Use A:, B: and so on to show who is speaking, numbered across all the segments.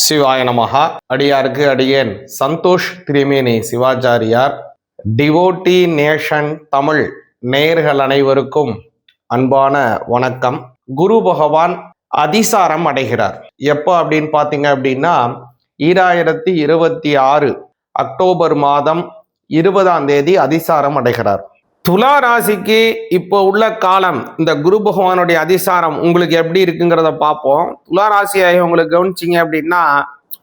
A: சிவாய நமஹா. அடியாருக்கு அடியேன் சந்தோஷ் திரிமேனி சிவாச்சாரியார். டிவோட்டி நேஷன் தமிழ் நேயர்கள் அனைவருக்கும் அன்பான வணக்கம். குரு பகவான் அதிசாரம் அடைகிறார். எப்போ அப்படின்னு பார்த்தீங்க அப்படின்னா 2026 அக்டோபர் மாதம் 20ஆம் தேதி அதிசாரம் அடைகிறார். துலா ராசிக்கு இப்போ உள்ள காலம் இந்த குரு பகவானுடைய அதிசாரம் உங்களுக்கு எப்படி இருக்குங்கிறத பார்ப்போம். துலா ராசியை உங்களுக்கு கவனிச்சிங்க அப்படின்னா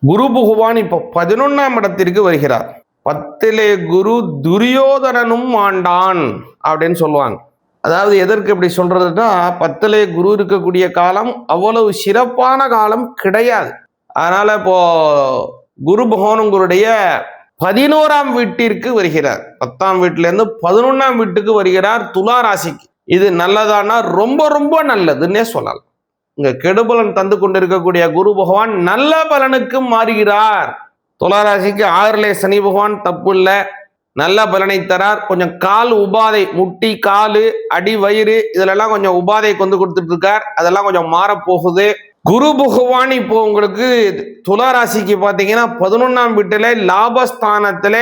A: குரு பகவான் இப்போ 11ஆம் இடத்திற்கு வருகிறார். 10லே குரு துரியோதனனும் ஆண்டான் அப்படின்னு சொல்லுவாங்க. அதாவது எதற்கு இப்படி சொல்றதுன்னா 10லே குரு இருக்கக்கூடிய காலம் அவ்வளவு சிறப்பான காலம் கிடையாது. அதனால இப்போ குரு பகவான் உங்களுடைய 11ஆம் வீட்டிற்கு வருகிறார். 10ஆம் வீட்டிலேருந்து 11ஆம் வீட்டுக்கு வருகிறார் துலா ராசிக்கு. இது நல்லதானா ரொம்ப ரொம்ப நல்லதுன்னே சொல்லலாம். இங்க கெடுபலன் தந்து கொண்டிருக்கக்கூடிய குரு பகவான் நல்ல பலனுக்கு மாறுகிறார். துலா ராசிக்கு 6லே சனி பகவான் தப்பு இல்லை, நல்ல பலனை தரார். கொஞ்சம் கால் உபாதை, முட்டி காலு அடி வயிறு இதுலெல்லாம் கொஞ்சம் உபாதை கொண்டு கொடுத்துட்டு இருக்கார். அதெல்லாம் கொஞ்சம் மாறப்போகுது. குரு பகவான் இப்போ உங்களுக்கு துலா ராசிக்கு பார்த்தீங்கன்னா 11ஆம் வீட்டில லாபஸ்தானத்துல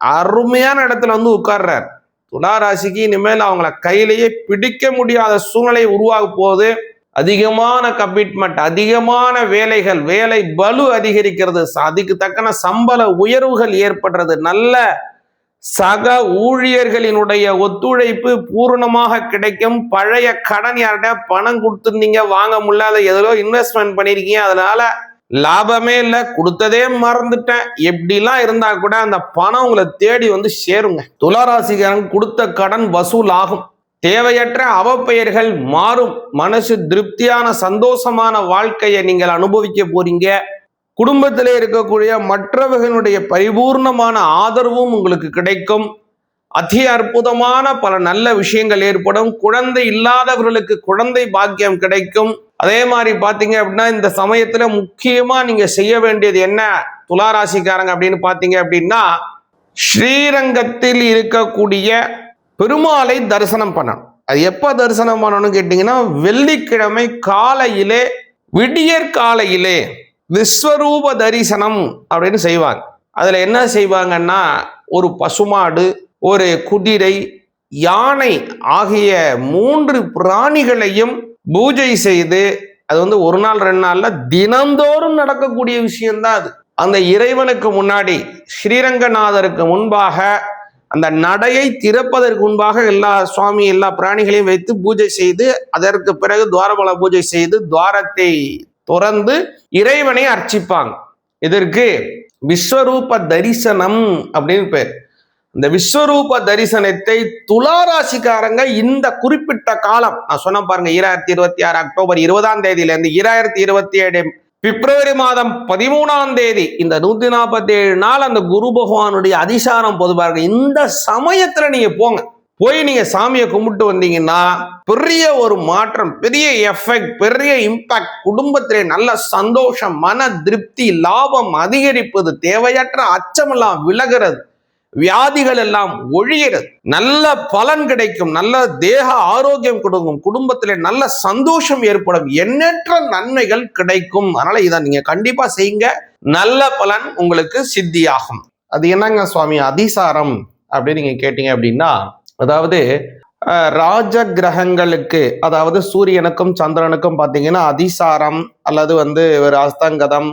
A: அருமையான இடத்துல வந்து உட்கார்றார். துலா ராசிக்கு இனிமேல் அவங்கள கையிலேயே பிடிக்க முடியாத சூழ்நிலை உருவாக போகுது. அதிகமான கமிட்மெண்ட், அதிகமான வேலைகள், வேலை பலு அதிகரிக்கிறது, அதுக்கு தக்கன சம்பள உயர்வுகள் ஏற்படுறது, நல்ல சக ஊழியர்களினுடைய ஒத்துழைப்பு பூர்ணமாக கிடைக்கும். பழைய கடன் யார்கிட்ட பணம் கொடுத்துருந்தீங்க வாங்க முடியல, எதிலோ இன்வெஸ்ட்மெண்ட் பண்ணிருக்கீங்க, அதனால லாபமே இல்லை, கொடுத்ததே மறந்துட்டேன், எப்படிலாம் இருந்தா கூட அந்த பணம் உங்களை தேடி வந்து சேருங்க. துளாராசிக்காரன் கொடுத்த கடன் வசூல் ஆகும். தேவையற்ற அவப்பெயர்கள் மாறும். மனசு திருப்தியான சந்தோஷமான வாழ்க்கையை நீங்கள் அனுபவிக்க போறீங்க. குடும்பத்திலே இருக்கக்கூடிய மற்றவர்களுடைய பரிபூர்ணமான ஆதரவும் உங்களுக்கு கிடைக்கும். அதி அற்புதமான பல நல்ல விஷயங்கள் ஏற்படும். குழந்தை இல்லாதவர்களுக்கு குழந்தை பாக்கியம் கிடைக்கும். அதே மாதிரி பார்த்தீங்க அப்படின்னா இந்த சமயத்துல முக்கியமா நீங்க செய்ய வேண்டியது என்ன துளாராசிக்காரங்க அப்படின்னு பார்த்தீங்க அப்படின்னா ஸ்ரீரங்கத்தில் இருக்கக்கூடிய பெருமாளை தரிசனம் பண்ணணும். அது எப்ப தரிசனம் பண்ணணும்னு கேட்டீங்கன்னா வெள்ளிக்கிழமை காலையிலே, விடியற் காலையிலே விஸ்வரூப தரிசனம் அப்படின்னு செய்வாங்க. அதுல என்ன செய்வாங்கன்னா ஒரு பசுமாடு, ஒரு குதிரை, யானை ஆகிய 3 பிராணிகளையும் பூஜை செய்து, அது வந்து ஒரு நாள் 2 நாள்ல தினந்தோறும் நடக்கக்கூடிய விஷயம்தான் அது. அந்த இறைவனுக்கு முன்னாடி ஸ்ரீரங்கநாதருக்கு முன்பாக அந்த நடையை திறப்பதற்கு முன்பாக எல்லா பிராணிகளையும் வைத்து பூஜை செய்து, அதற்கு பிறகு துவாரபால பூஜை செய்து துவாரத்தை துறந்து இறைவனை அர்ச்சிப்பாங்க. இதற்கு விஸ்வரூப தரிசனம் அப்படின்னு பேர். இந்த விஸ்வரூப தரிசனத்தை துளாராசிக்காரங்க இந்த குறிப்பிட்ட காலம் நான் சொன்ன பாருங்க, 2026 அக்டோபர் 20ஆம் தேதியிலிருந்து 2027 பிப்ரவரி மாதம் 13ஆம் தேதி இந்த 147 நாள் அந்த குரு பகவானுடைய அதிசாரம் போது பாருங்க. இந்த சமயத்துல நீங்க போய் நீங்க சாமியை கும்பிட்டு வந்தீங்கன்னா பெரிய ஒரு மாற்றம், பெரிய எஃபெக்ட், பெரிய இம்பாக்ட். குடும்பத்திலே நல்ல சந்தோஷம், மன திருப்தி, லாபம் அதிகரிப்பது, தேவையற்ற அச்சமெல்லாம் விலகிறது, வியாதிகள் எல்லாம் ஒழிகிறது, நல்ல பலன் கிடைக்கும், நல்ல தேக ஆரோக்கியம் கொடுக்கும், குடும்பத்திலே நல்ல சந்தோஷம் ஏற்படும், எண்ணற்ற நன்மைகள் கிடைக்கும். அதனால இதை நீங்க கண்டிப்பா செய்யுங்க, நல்ல பலன் உங்களுக்கு சித்தியாகும். அது என்னங்க சுவாமி அதிசாரம் அப்படின்னு நீங்க கேட்டீங்க அப்படின்னா, அதாவது ராஜ கிரகங்களுக்கு, அதாவது சூரியனுக்கும் சந்திரனுக்கும் பார்த்தீங்கன்னா அதிசாரம் அல்லது ஒரு அஸ்தங்கதம்,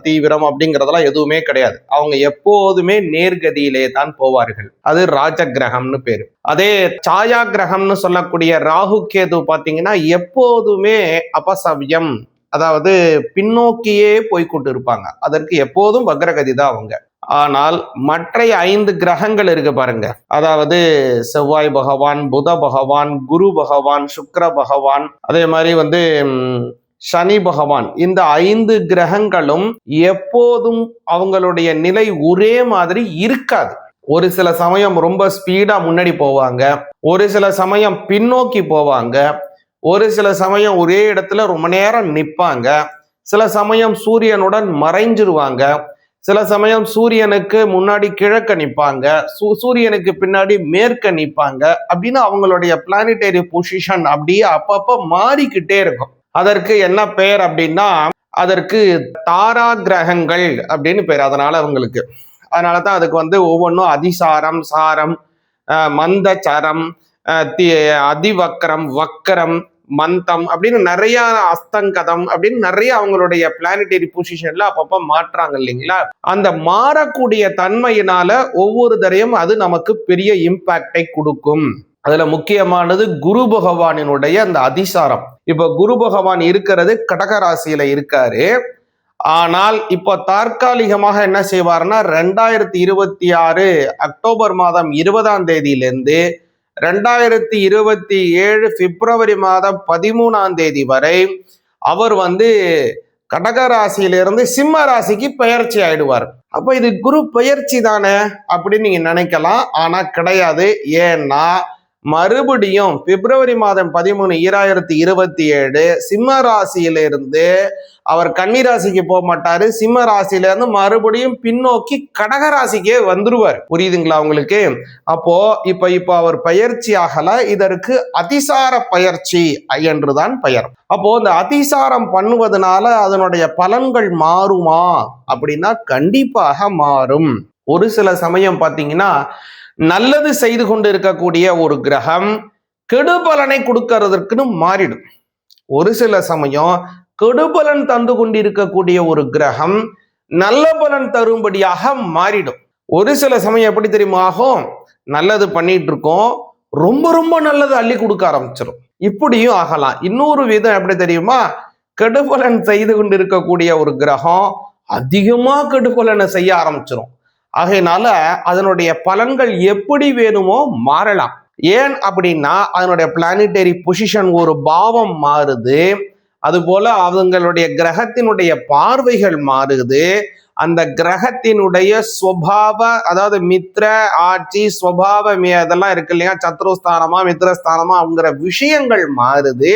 A: தீவிரம் அப்படிங்கிறதெல்லாம் எதுவுமே கிடையாது. அவங்க எப்போதுமே நேர்கதியிலே தான் போவார்கள். அது ராஜ கிரகம்னு பேரு. அதே சாயா கிரகம்னு சொல்லக்கூடிய ராகு கேது பார்த்தீங்கன்னா எப்போதுமே அபசவ்யம், அதாவது பின்னோக்கியே போய்கொண்டு இருப்பாங்க. அதற்கு எப்போதும் வக்ரகதி தான் அவங்க. ஆனால் மற்ற 5 கிரகங்கள் இருக்கு பாருங்க, அதாவது செவ்வாய் பகவான், புத பகவான், குரு பகவான், சுக்கிர பகவான், அதே மாதிரி சனி பகவான், இந்த 5 கிரகங்களும் எப்போதும் அவங்களுடைய நிலை ஒரே மாதிரி இருக்காது. ஒரு சில சமயம் ரொம்ப ஸ்பீடா முன்னாடி போவாங்க, ஒரு சில சமயம் பின்னோக்கி போவாங்க, ஒரு சில சமயம் ஒரே இடத்துல ரொம்ப நேரம் நிற்பாங்க, சில சமயம் சூரியனுடன் மறைஞ்சிருவாங்க, சில சமயம் சூரியனுக்கு முன்னாடி கிழக்க நிற்பாங்க, சூரியனுக்கு பின்னாடி மேற்க நிற்பாங்க. அப்படின்னு அவங்களுடைய பிளானிட்டரி பொசிஷன் அப்படியே அப்பப்ப மாறிக்கிட்டே இருக்கும். அதற்கு என்ன பெயர் அப்படின்னா அதற்கு தாரா கிரகங்கள் அப்படின்னு பேர். அதனாலதான் அதுக்கு வந்து ஒவ்வொன்றும் அதிசாரம், சாரம், மந்த சரம், அதிவக்கரம், வக்கரம், மந்தம் அப்படின்னு நிறைய, அஸ்தங்கதம் அப்படின்னு நிறைய அவங்களுடைய பிளானட்டரி பொசிஷன்ல அப்பப்ப மாற்றாங்க இல்லைங்களா. அந்த மாறக்கூடிய தன்மையினால ஒவ்வொரு தரையும் அது நமக்கு பெரிய இம்பாக்டை கொடுக்கும். அதுல முக்கியமானது குரு பகவானினுடைய அந்த அதிசாரம். இப்ப குரு பகவான் இருக்கிறது கடகராசியில இருக்காரு. ஆனால் இப்போ தற்காலிகமாக என்ன செய்வார்னா 2026 அக்டோபர் மாதம் 20ஆம் தேதியிலிருந்து 2027 பிப்ரவரி மாதம் 13ஆம் தேதி வரை அவர் வந்து கடகராசியிலிருந்து சிம்ம ராசிக்கு பெயர்ச்சி ஆயிடுவார். அப்ப இது குரு பெயர்ச்சி தானே அப்படின்னு நீங்க நினைக்கலாம். ஆனா கிடையாது. ஏன்னா மறுபடியும் பிப்ரவரி மாதம் 13, 2027 சிம்ம ராசியிலிருந்து அவர் கன்னிராசிக்கு போக மாட்டாரு. சிம்ம ராசியிலிருந்து மறுபடியும் பின்னோக்கி கடகராசிக்கே வந்துருவார். புரியுதுங்களா உங்களுக்கு? அப்போ இப்ப அவர் பயிற்சி ஆகல, இதற்கு அதிசார பயிற்சி என்றுதான் பெயர். அப்போ இந்த அதிசாரம் பண்ணுவதனால அதனுடைய பலன்கள் மாறுமா அப்படின்னா கண்டிப்பாக மாறும். ஒரு சில சமயம் பார்த்தீங்கன்னா நல்லது செய்து கொண்டு இருக்கக்கூடிய ஒரு கிரகம் கெடுபலனை கொடுக்கறதற்குன்னு மாறிடும். ஒரு சில சமயம் கெடுபலன் தந்து கொண்டிருக்கக்கூடிய ஒரு கிரகம் நல்ல பலன் தரும்படியாக மாறிடும். ஒரு சில சமயம் எப்படி தெரியுமா ஆகும்? நல்லது பண்ணிட்டு இருக்கோம், ரொம்ப ரொம்ப நல்லது அள்ளி கொடுக்க ஆரம்பிச்சிடும். இப்படியும் ஆகலாம். இன்னொரு விதம் எப்படி தெரியுமா? கெடுபலன் செய்து கொண்டு இருக்கக்கூடிய ஒரு கிரகம் அதிகமா கெடுபலனை செய்ய ஆரம்பிச்சிடும். ஆகையினால அதனுடைய பலன்கள் எப்படி வேணுமோ மாறலாம். ஏன் அப்படின்னா அதனுடைய பிளானிட்டரி பொசிஷன், ஒரு பாவம் மாறுது. அதுபோல அவங்களுடைய கிரகத்தினுடைய பார்வைகள் மாறுது. அந்த கிரகத்தினுடைய ஸ்வபாவ, அதாவது மித்ர, ஆட்சி, ஸ்வபாவ அதெல்லாம் இருக்கு இல்லையா, சத்ருஸ்தானமா மித்ரஸ்தானமா அப்படிங்கிற விஷயங்கள் மாறுது.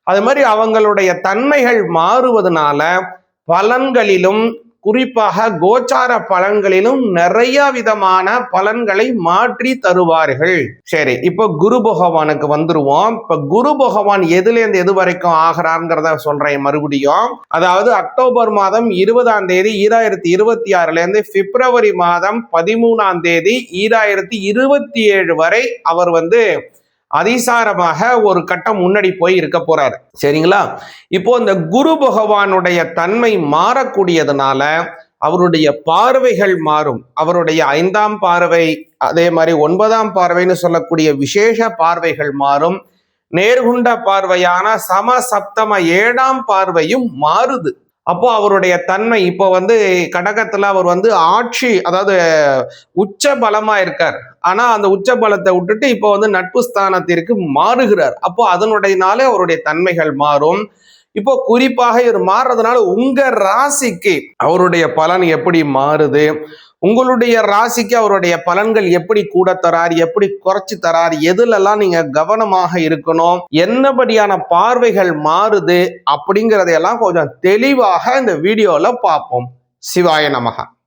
A: அது மாதிரி அவங்களுடைய தன்மைகள் மாறுவதனால பலன்களிலும், குறிப்பாக கோச்சார பலன்களிலும் நிறைய விதமான பலன்களை மாற்றி தருவார்கள். சரி, இப்ப குரு பகவானுக்கு வந்துருவோம். இப்ப குரு பகவான் எதுல இருந்து எது வரைக்கும் ஆகிறார்ங்கிறத சொல்றேன் மறுபடியும். அதாவது அக்டோபர் மாதம் 20ஆம் தேதி 2026 இருந்து பிப்ரவரி மாதம் 13ஆம் தேதி 2027 வரை அவர் வந்து அதிசாரமாக ஒரு கட்டம் முன்னாடி போய் இருக்க போறாரு. சரிங்களா? இப்போ இந்த குரு பகவானுடைய தன்மை மாறக்கூடியதுனால அவருடைய பார்வைகள் மாறும். அவருடைய 5ஆம் பார்வை, அதே மாதிரி 9ஆம் பார்வைன்னு சொல்லக்கூடிய விசேஷ பார்வைகள் மாறும். நேர்குண்ட பார்வையான சம சப்தம 7ஆம் பார்வையும் மாறுது. அப்போ அவருடைய தன்மை இப்போ வந்து கடகத்துல அவர் வந்து ஆட்சி, அதாவது உச்ச பலமா இருக்கார். ஆனா அந்த உச்ச பலத்தை விட்டுட்டு இப்போ வந்து நட்பு ஸ்தானத்திற்கு மாறுகிறார். அப்போ அதனுடையனாலே அவருடைய தன்மைகள் மாறும். இப்போ குறிப்பாக இவர் மாறுறதுனால உங்க ராசிக்கு அவருடைய பலன் எப்படி மாறுது, உங்களுடைய ராசிக்கு அவருடைய பலன்கள் எப்படி கூட தரார், எப்படி குறைச்சி தரார், எதுலெல்லாம் நீங்க கவனமாக இருக்கணும், என்னபடியான பார்வைகள் மாறுது அப்படிங்கிறதையெல்லாம் கொஞ்சம் தெளிவாக இந்த வீடியோல பார்ப்போம். சிவாய நமக.